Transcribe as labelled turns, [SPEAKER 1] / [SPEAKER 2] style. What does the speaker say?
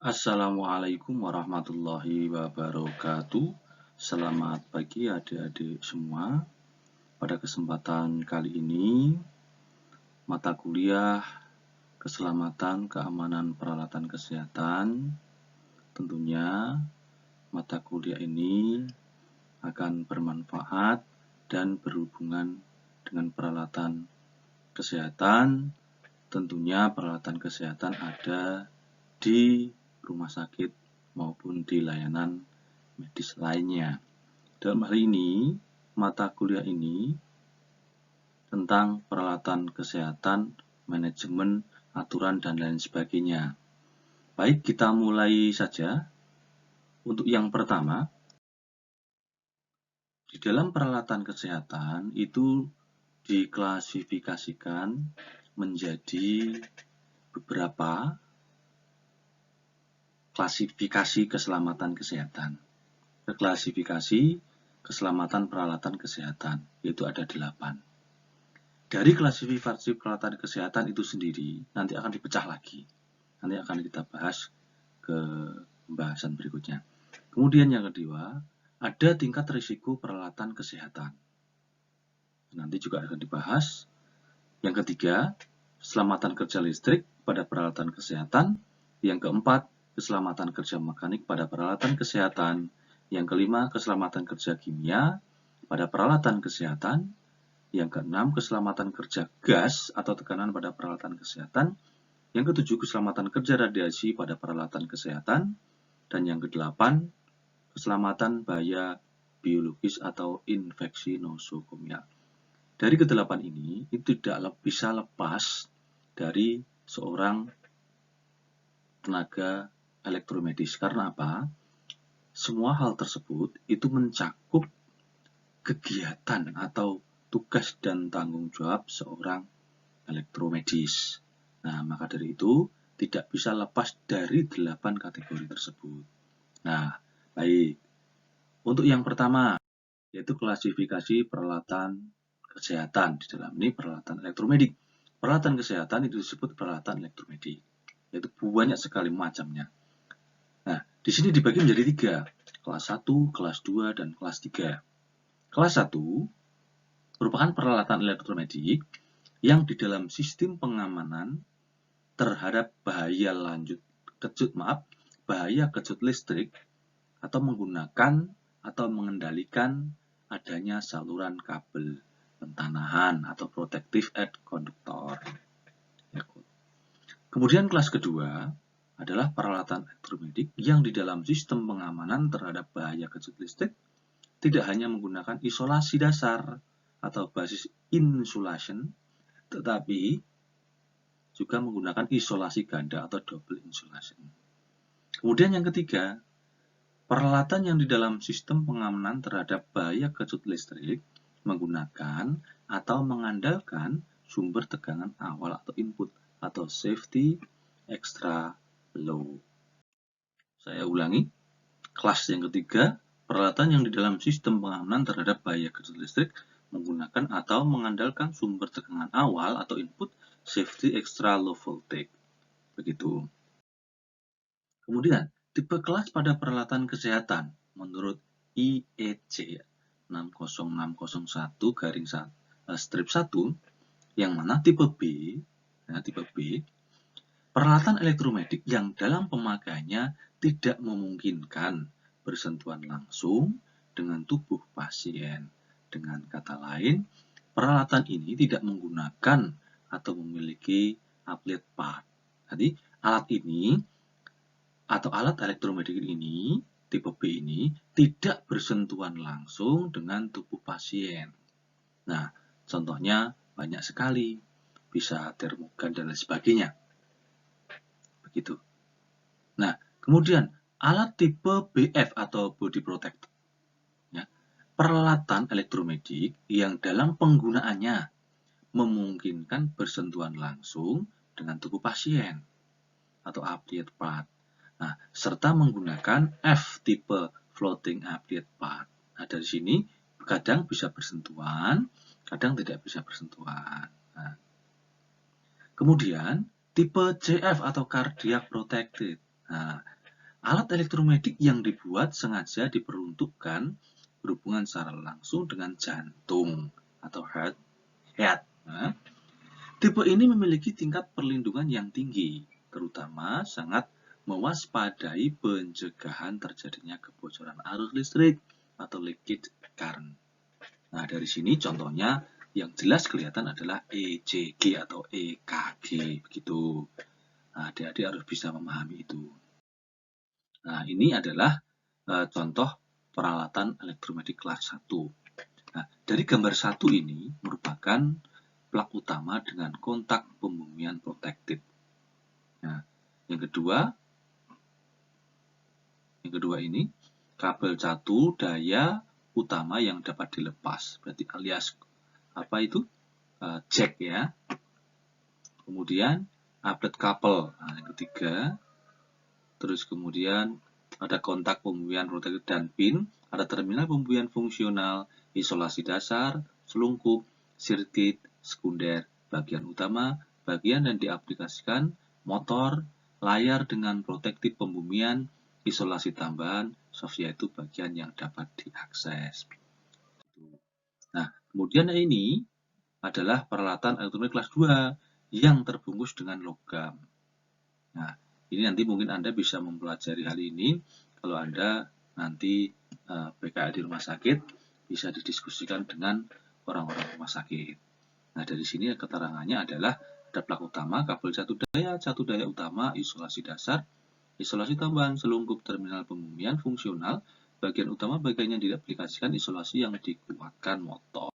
[SPEAKER 1] Assalamualaikum warahmatullahi wabarakatuh. Selamat pagi adik-adik semua. Pada kesempatan kali ini, mata kuliah Keselamatan Keamanan Peralatan Kesehatan. Tentunya mata kuliah ini akan bermanfaat dan berhubungan dengan peralatan kesehatan. Tentunya peralatan kesehatan ada di rumah sakit maupun di layanan medis lainnya. Dalam hal ini, mata kuliah ini tentang peralatan kesehatan, manajemen, aturan, dan lain sebagainya. Baik, kita mulai saja. Untuk yang pertama, di dalam peralatan kesehatan itu diklasifikasikan menjadi beberapa klasifikasi keselamatan kesehatan. Klasifikasi keselamatan peralatan kesehatan, yaitu ada 8. Dari klasifikasi peralatan kesehatan itu sendiri, nanti akan dipecah lagi. Nanti akan kita bahas ke pembahasan berikutnya. Kemudian yang kedua, ada tingkat risiko peralatan kesehatan. Nanti juga akan dibahas. Yang ketiga, keselamatan kerja listrik pada peralatan kesehatan. Yang keempat, keselamatan kerja mekanik pada peralatan kesehatan. Yang kelima, keselamatan kerja kimia pada peralatan kesehatan. Yang keenam, keselamatan kerja gas atau tekanan pada peralatan kesehatan. Yang ketujuh, keselamatan kerja radiasi pada peralatan kesehatan. Dan yang kedelapan, keselamatan bahaya biologis atau infeksi nosokomia. Dari kedelapan ini, itu tidak bisa lepas dari seorang tenaga elektromedis. Karena apa? Semua hal tersebut itu mencakup kegiatan atau tugas dan tanggung jawab seorang elektromedis. Nah, maka dari itu tidak bisa lepas dari 8 kategori tersebut. Nah, baik. Untuk yang pertama, yaitu klasifikasi peralatan kesehatan. Di dalam ini peralatan elektromedik. Peralatan kesehatan itu disebut peralatan elektromedik. Yaitu banyak sekali macamnya. Nah, di sini dibagi menjadi 3. Kelas 1, kelas 2, dan kelas 3. Kelas 1 merupakan peralatan elektromedik yang di dalam sistem pengamanan terhadap bahaya kejut listrik atau menggunakan atau mengendalikan adanya saluran kabel pentanahan atau protective air conductor. Kemudian kelas kedua adalah peralatan elektromedik yang di dalam sistem pengamanan terhadap bahaya kejut listrik tidak hanya menggunakan isolasi dasar atau basis insulation, tetapi juga menggunakan isolasi ganda atau double insulation. Kemudian yang ketiga, peralatan yang di dalam sistem pengamanan terhadap bahaya kejut listrik menggunakan atau mengandalkan sumber tegangan awal atau input atau safety extra low. Saya ulangi, kelas yang ketiga, peralatan yang di dalam sistem pengamanan terhadap bahaya kejut listrik menggunakan atau mengandalkan sumber tegangan awal atau input safety extra low voltage. Begitu. Kemudian, tipe kelas pada peralatan kesehatan menurut IEC 60601/1 yang mana tipe B, peralatan elektromedik yang dalam pemakaiannya tidak memungkinkan bersentuhan langsung dengan tubuh pasien. Dengan kata lain, peralatan ini tidak menggunakan atau memiliki applied part. Jadi, alat ini atau alat elektromedik ini, tipe B ini, tidak bersentuhan langsung dengan tubuh pasien. Nah, contohnya banyak sekali. Bisa termogan dan lain sebagainya. Begitu. Nah, kemudian alat tipe BF atau body protector. Ya, peralatan elektromedik yang dalam penggunaannya memungkinkan bersentuhan langsung dengan tubuh pasien atau applied part. Nah, serta menggunakan F tipe floating applied part. Nah, dari sini kadang bisa bersentuhan, kadang tidak bisa bersentuhan. Nah, kemudian tipe CF atau cardiac protected. Nah, Alat elektromedik yang dibuat sengaja diperuntukkan berhubungan secara langsung dengan jantung atau heart. Nah, tipe ini memiliki tingkat perlindungan yang tinggi, terutama sangat mewaspadai pencegahan terjadinya kebocoran arus listrik atau leakage current. Nah, dari sini contohnya yang jelas kelihatan adalah ECG atau EKG, begitu. Nah, adik-adik harus bisa memahami itu. Nah, ini adalah contoh peralatan elektromedik kelas 1. Nah, dari gambar 1 ini merupakan plak utama dengan kontak pembumian protected. Nah, yang kedua ini kabel catu daya utama yang dapat dilepas, berarti alias apa itu? Jack ya. Kemudian outlet couple. Nah, yang ketiga, terus kemudian ada kontak pembumian protected dan pin, ada terminal pembumian fungsional, isolasi dasar, selungkup, sirkuit sekunder, bagian utama, bagian yang diaplikasikan, motor, layar dengan protektif pembumian, isolasi tambahan, soft yaitu bagian yang dapat diakses. Nah, kemudian ini adalah peralatan elektronik kelas 2 yang terbungkus dengan logam. Nah, ini nanti mungkin Anda bisa mempelajari hal ini kalau Anda nanti PKL di rumah sakit bisa didiskusikan dengan orang-orang rumah sakit. Nah, dari sini keterangannya adalah ada plak utama, kabel catu daya utama, isolasi dasar, isolasi tambahan, selungkup terminal pembumian fungsional, bagian utama bagian yang diaplikasikan, isolasi yang dikuatkan motor.